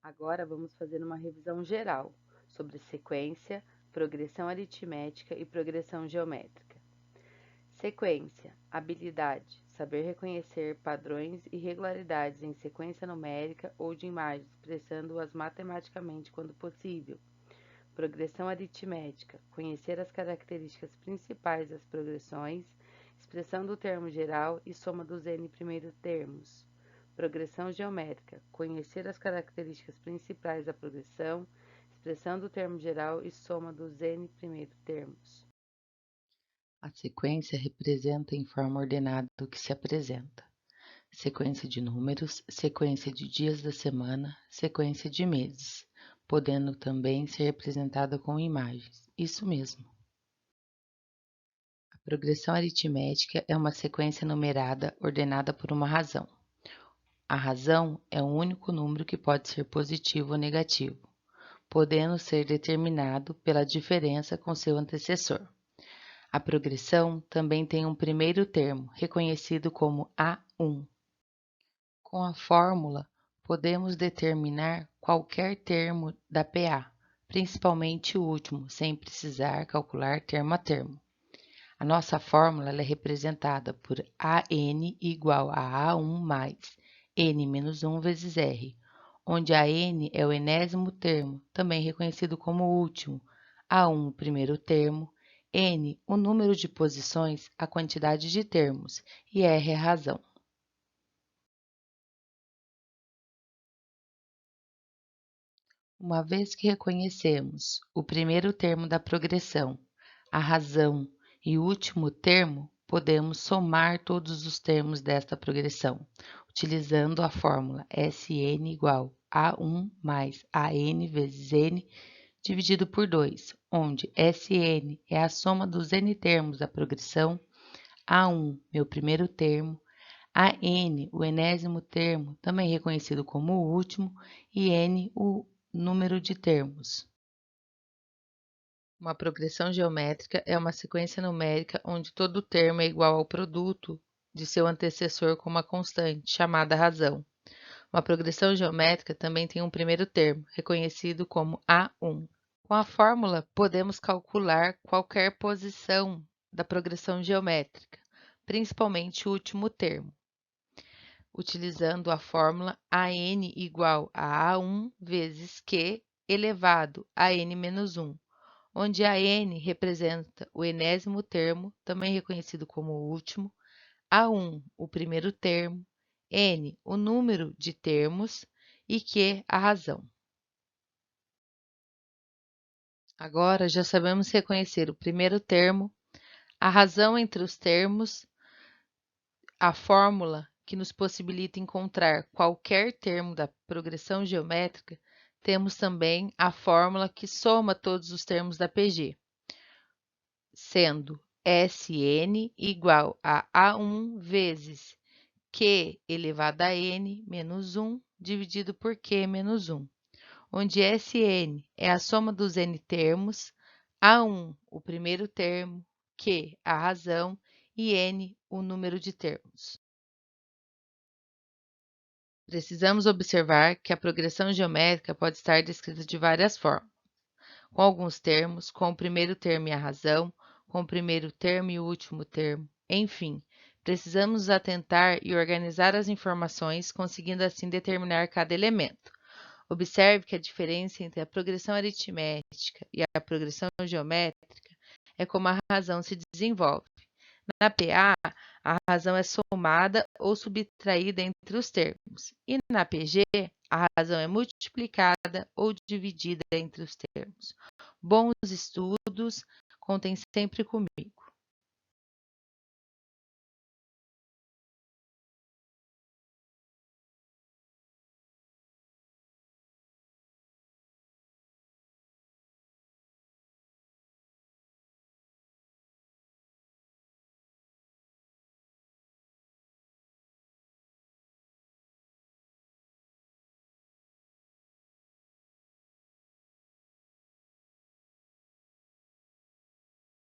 Agora vamos fazer uma revisão geral sobre sequência, progressão aritmética e progressão geométrica. Sequência, habilidade, saber reconhecer padrões e regularidades em sequência numérica ou de imagens, expressando-as matematicamente quando possível. Progressão aritmética, conhecer as características principais das progressões, expressão do termo geral e soma dos n primeiros termos. Progressão geométrica, conhecer as características principais da progressão, expressão do termo geral e soma dos n primeiros termos. A sequência representa em forma ordenada o que se apresenta. Sequência de números, sequência de dias da semana, sequência de meses, podendo também ser representada com imagens. Isso mesmo. A progressão aritmética é uma sequência numerada ordenada por uma razão. A razão é o único número que pode ser positivo ou negativo, podendo ser determinado pela diferença com seu antecessor. A progressão também tem um primeiro termo, reconhecido como A1. Com a fórmula, podemos determinar qualquer termo da PA, principalmente o último, sem precisar calcular termo a termo. A nossa fórmula é representada por AN igual a A1 mais N menos 1 vezes R, onde a N é o enésimo termo, também reconhecido como último, A1 o primeiro termo, N o número de posições, a quantidade de termos, e R a razão. Uma vez que reconhecemos o primeiro termo da progressão, a razão e o último termo, podemos somar todos os termos desta progressão, utilizando a fórmula Sn igual a 1 mais An vezes n dividido por 2, onde Sn é a soma dos n termos da progressão, A1, meu primeiro termo, An, o enésimo termo, também reconhecido como o último, e n, o número de termos. Uma progressão geométrica é uma sequência numérica onde todo termo é igual ao produto de seu antecessor com uma constante, chamada razão. Uma progressão geométrica também tem um primeiro termo, reconhecido como A1. Com a fórmula, podemos calcular qualquer posição da progressão geométrica, principalmente o último termo, utilizando a fórmula AN igual a A1 vezes Q elevado a N menos 1, onde a N representa o enésimo termo, também reconhecido como o último, A1 o primeiro termo, N o número de termos e Q a razão. Agora já sabemos reconhecer o primeiro termo, a razão entre os termos, a fórmula que nos possibilita encontrar qualquer termo da progressão geométrica, temos também a fórmula que soma todos os termos da PG, sendo Sn igual a A1 vezes Q elevado a N menos 1 dividido por Q menos 1, onde Sn é a soma dos n termos, A1 o primeiro termo, Q a razão e N o número de termos. Precisamos observar que a progressão geométrica pode estar descrita de várias formas, com alguns termos, com o primeiro termo e a razão, com o primeiro termo e o último termo, enfim, precisamos nos atentar e organizar as informações, conseguindo assim determinar cada elemento. Observe que a diferença entre a progressão aritmética e a progressão geométrica é como a razão se desenvolve. Na PA, a razão é somada ou subtraída entre os termos, e na PG, a razão é multiplicada ou dividida entre os termos. Bons estudos, contem sempre comigo.